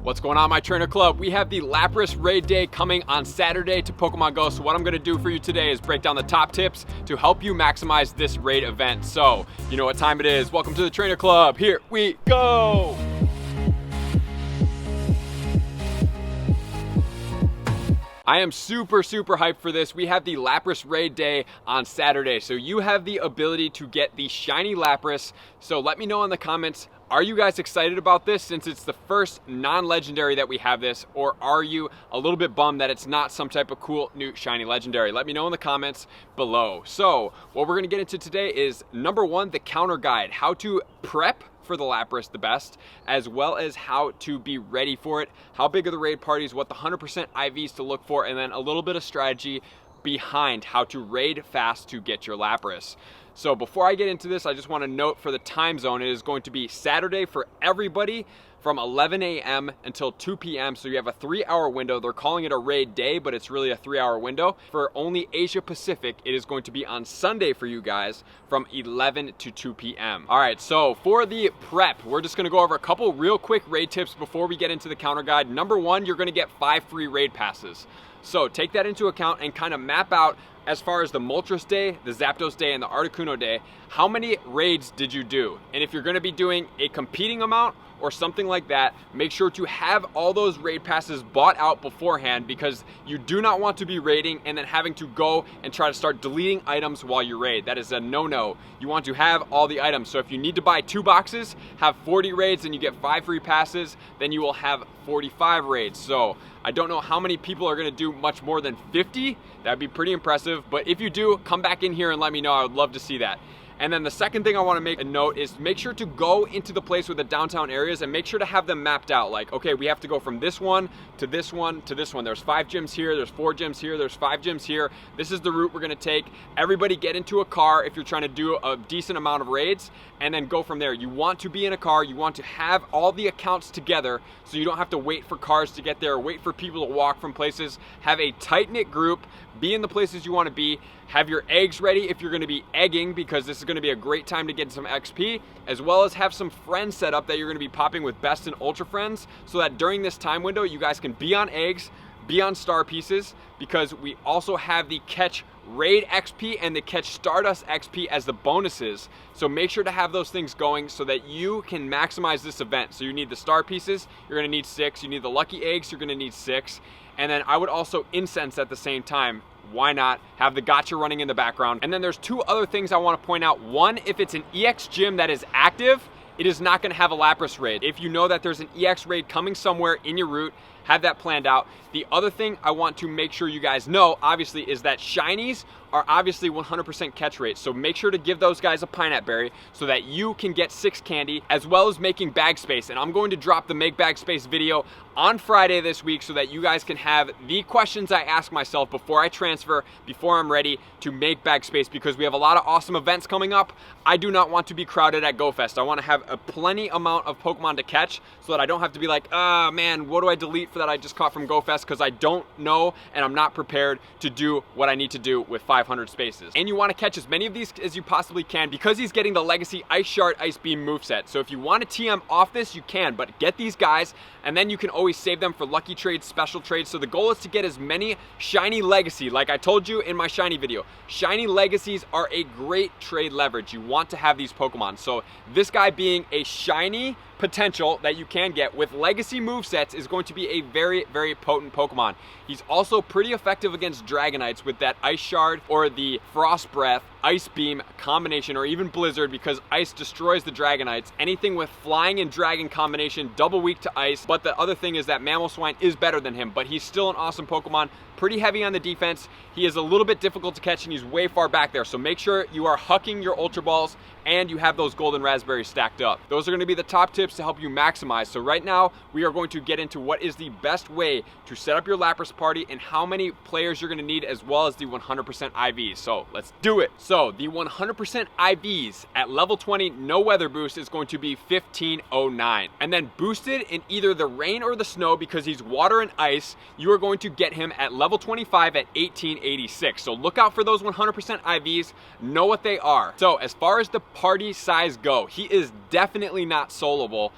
What's going on, my trainer club? We have the Lapras raid day coming on Saturday to Pokemon Go. So what I'm gonna do for you today is break down the top tips to help you maximize this raid event. So you know what time it is. Welcome to the trainer club. Here we go. I am super hyped for this. We have the Lapras raid day on Saturday. So you have the ability to get the shiny Lapras. So let me know in the comments, are you guys excited about this since it's the first non-legendary that we have this, or are you a little bit bummed that it's not some type of cool new shiny legendary? Let me know in the comments below. So what we're gonna get into today is number one, the counter guide, how to prep for the Lapras the best, as well as how to be ready for it, how big are the raid parties, what the 100% IVs to look for, and then a little bit of strategy behind how to raid fast to get your Lapras. So before I get into this, I just want to note for the time zone, it is going to be Saturday for everybody from 11 a.m. until 2 p.m. So you have a 3-hour window. They're calling it a raid day, but it's really a 3-hour window. For only Asia Pacific, it is going to be on Sunday for you guys from 11 to 2 p.m. All right, so for the prep, we're just gonna go over a couple real quick raid tips before we get into the counter guide. Number one, you're gonna get 5 free raid passes. So take that into account and kind of map out, as far as the Moltres day, the Zapdos day, and the Articuno day, how many raids did you do? And if you're gonna be doing a competing amount or something like that, make sure to have all those raid passes bought out beforehand, because you do not want to be raiding and then having to go and try to start deleting items while you raid. That is a no-no. You want to have all the items. So if you need to buy 2 boxes, have 40 raids and you get 5 free passes, then you will have 45 raids. So I don't know how many people are gonna do much more than 50. That'd be pretty impressive. But if you do, come back in here and let me know. I would love to see that. And then the second thing I want to make a note is make sure to go into the place with the downtown areas and make sure to have them mapped out. Like, okay, we have to go from this one to this one to this one. There's 5 gyms here, there's 4 gyms here, there's 5 gyms here. This is the route we're gonna take. Everybody get into a car if you're trying to do a decent amount of raids, and then go from there. You want to be in a car, you want to have all the accounts together so you don't have to wait for cars to get there, wait for people to walk from places. Have a tight-knit group, be in the places you want to be, have your eggs ready if you're going to be egging, because this is going to be a great time to get some XP, as well as have some friends set up that you're going to be popping with best and ultra friends, so that during this time window you guys can be on eggs, be on star pieces, because we also have the catch raid XP and the catch Stardust XP as the bonuses. So make sure to have those things going so that you can maximize this event. So you need the star pieces, you're gonna need 6. You need the lucky eggs, you're gonna need 6. And then I would also incense at the same time. Why not have the gotcha running in the background? And then there's 2 other things I want to point out. One, if it's an EX gym that is active, it is not going to have a Lapras raid. If you know that there's an EX raid coming somewhere in your route, have that planned out. The other thing I want to make sure you guys know, obviously, is that shinies are obviously 100% catch rate. So make sure to give those guys a Pineapple Berry so that you can get 6 candy, as well as making bag space. And I'm going to drop the Make Bag Space video on Friday this week so that you guys can have the questions I ask myself before I transfer, before I'm ready to make bag space, because we have a lot of awesome events coming up. I do not want to be crowded at GoFest. I want to have a plenty amount of Pokemon to catch so that I don't have to be like, man, what do I delete for that I just caught from GoFest, because I don't know and I'm not prepared to do what I need to do with 500 spaces. And you want to catch as many of these as you possibly can, because he's getting the Legacy Ice Shard Ice Beam moveset. So if you want to TM off this, you can, but get these guys, and then you can always save them for lucky trades, special trades. So the goal is to get as many shiny Legacy. Like I told you in my shiny video, shiny Legacies are a great trade leverage. You want to have these Pokemon. So this guy being a shiny potential that you can get with Legacy movesets is going to be a very potent Pokemon. He's also pretty effective against Dragonites with that Ice Shard or the Frost Breath, Ice Beam combination, or even Blizzard, because Ice destroys the Dragonites. Anything with Flying and Dragon combination, double weak to Ice. But the other thing is that Mamoswine is better than him, but he's still an awesome Pokemon. Pretty heavy on the defense. He is a little bit difficult to catch, and he's way far back there. So make sure you are hucking your Ultra Balls and you have those golden raspberries stacked up. Those are going to be the top tips to help you maximize. So right now, we are going to get into what is the best way to set up your Lapras party and how many players you're going to need, as well as the 100% IVs. So let's do it. So the 100% IVs at level 20, no weather boost, is going to be 1509. And then boosted in either the rain or the snow, because he's water and ice, you are going to get him at level 25 at 1886. So look out for those 100% IVs, know what they are. So as far as the party size go, he is definitely not soloable.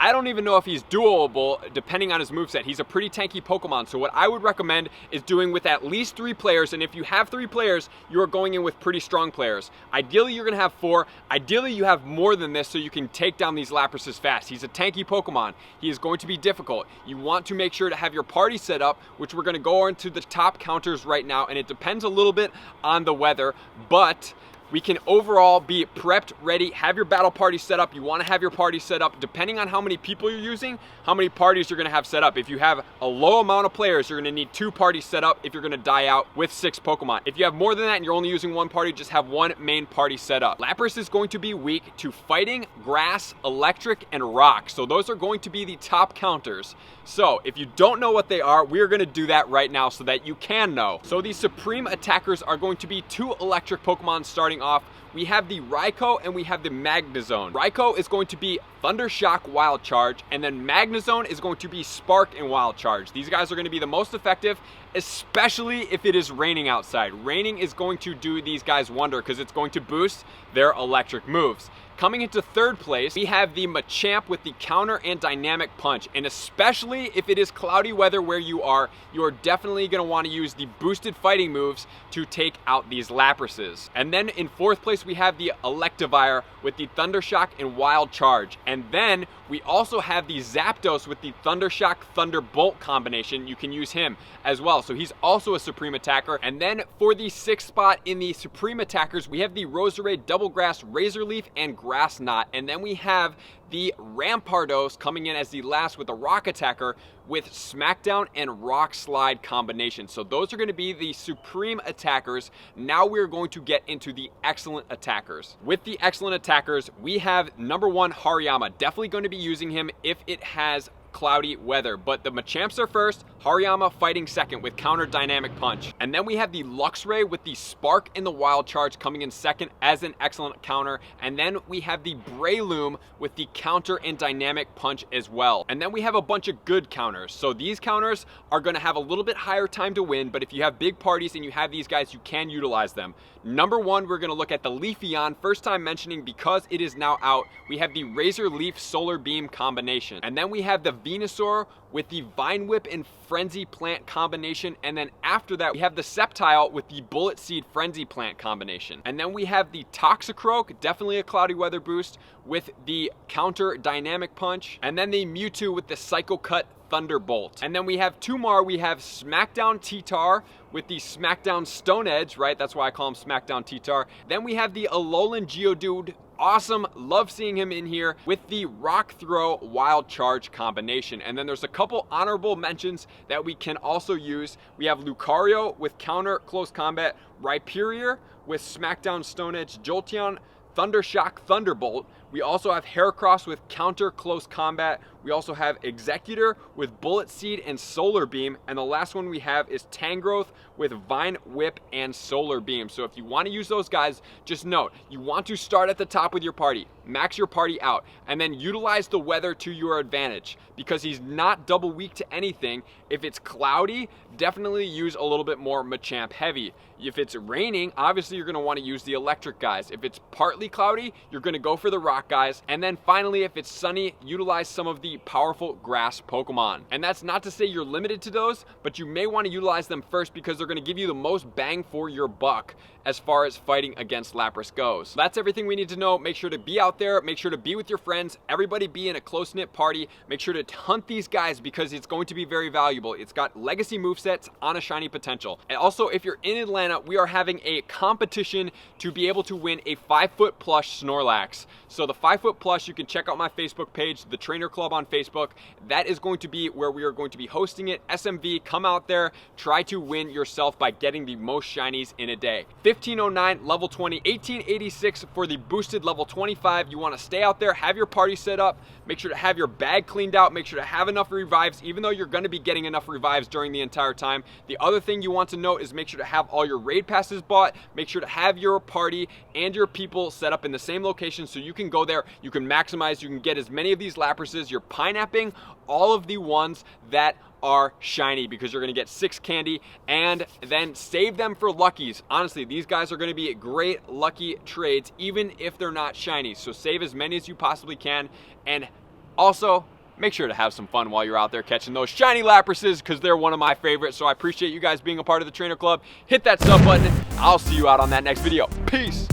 I don't even know if he's duelable depending on his moveset. He's a pretty tanky Pokemon, so what I would recommend is doing with at least 3 players, and if you have 3 players, you are going in with pretty strong players. Ideally, you're going to have 4. Ideally, you have more than this so you can take down these Laprases fast. He's a tanky Pokemon. He is going to be difficult. You want to make sure to have your party set up, which we're going to go into the top counters right now, and it depends a little bit on the weather, but we can overall be prepped, ready, have your battle party set up. You want to have your party set up depending on how many people you're using, how many parties you're going to have set up. If you have a low amount of players, you're going to need 2 parties set up if you're going to die out with 6 Pokemon. If you have more than that and you're only using 1 party, just have 1 main party set up. Lapras is going to be weak to fighting, grass, electric, and rock. So those are going to be the top counters. So if you don't know what they are, we're going to do that right now so that you can know. So these supreme attackers are going to be 2 electric Pokemon starting off. We have the Raikou and we have the Magnezone. Raikou is going to be Thunder Shock Wild Charge, and then Magnezone is going to be Spark and Wild Charge. These guys are going to be the most effective, especially if it is raining outside. Raining is going to do these guys wonder because it's going to boost their electric moves. Coming into 3rd place, we have the Machamp with the Counter and Dynamic Punch. And especially if it is cloudy weather where you are definitely going to want to use the boosted fighting moves to take out these Laprases. And then in 4th place, we have the Electivire with the Thunder Shock and Wild Charge. And then we also have the Zapdos with the Thunder Shock Thunderbolt combination. You can use him as well. So he's also a supreme attacker. And then for the 6th spot in the supreme attackers, we have the Roserade, Double Grass, Razor Leaf, and Grass Knot. And then we have the Rampardos coming in as the last with a rock attacker with Smackdown and Rock Slide combination. So those are going to be the supreme attackers. Now we're going to get into the excellent attackers. With the excellent attackers, we have number 1 Hariyama. Definitely going to be using him if it has cloudy weather, but the Machamps are first, Hariyama fighting second with Counter Dynamic Punch. And then we have the Luxray with the Spark and the Wild Charge coming in second as an excellent counter. And then we have the Breloom with the Counter and Dynamic Punch as well. And then we have a bunch of good counters. So these counters are going to have a little bit higher time to win, but if you have big parties and you have these guys, you can utilize them. Number 1, we're going to look at the Leafeon. First time mentioning because it is now out. We have the Razor Leaf Solar Beam combination. And then we have the Venusaur with the Vine Whip and Frenzy Plant combination. And then after that, we have the Sceptile with the Bullet Seed Frenzy Plant combination. And then we have the Toxicroak, definitely a cloudy weather boost, with the Counter Dynamic Punch. And then the Mewtwo with the Psycho Cut Thunderbolt. And then we have 2 more. We have Smackdown T-Tar with the Smackdown Stone Edge, right? That's why I call him Smackdown T-Tar. Then we have the Alolan Geodude. Awesome, love seeing him in here with the Rock Throw Wild Charge combination. And then there's a couple honorable mentions that we can also use. We have Lucario with Counter Close Combat, Rhyperior with Smackdown Stone Edge, Jolteon, Thunder Shock Thunderbolt. We also have Heracross with Counter Close Combat. We also have Executor with Bullet Seed and Solar Beam. And the last one we have is Tangrowth with Vine Whip and Solar Beam. So if you want to use those guys, just note, you want to start at the top with your party, max your party out, and then utilize the weather to your advantage because he's not double weak to anything. If it's cloudy, definitely use a little bit more Machamp heavy. If it's raining, obviously you're going to want to use the electric guys. If it's partly cloudy, you're going to go for the rock guys. And then finally, if it's sunny, utilize some of the powerful grass Pokemon. And that's not to say you're limited to those, but you may want to utilize them first because they're going to give you the most bang for your buck as far as fighting against Lapras goes. That's everything we need to know. Make sure to be out there, make sure to be with your friends, everybody be in a close-knit party. Make sure to hunt these guys because it's going to be very valuable. It's got legacy movesets on a shiny potential. And also, if you're in Atlanta, we are having a competition to be able to win a 5-foot plush Snorlax. So the 5-foot plush, you can check out my Facebook page, The Trainer Club on Facebook. That is going to be where we are going to be hosting it. SMV, come out there, try to win yourself by getting the most shinies in a day. 1509 level 20, 1886 for the boosted level 25. You want to stay out there, have your party set up, make sure to have your bag cleaned out, make sure to have enough revives, even though you're going to be getting enough revives during the entire time. The other thing you want to note is make sure to have all your raid passes bought, make sure to have your party and your people set up in the same location so you can go there, you can maximize, you can get as many of these Laprases, you're pineapping all of the ones that are shiny because you're going to get 6 candy and then save them for luckies. Honestly, these guys are going to be great lucky trades even if they're not shiny. So save as many as you possibly can and Also, make sure to have some fun while you're out there catching those shiny Laprases, because they're one of my favorites. So I appreciate you guys being a part of the Trainer Club. Hit that sub button. I'll see you out on that next video. Peace.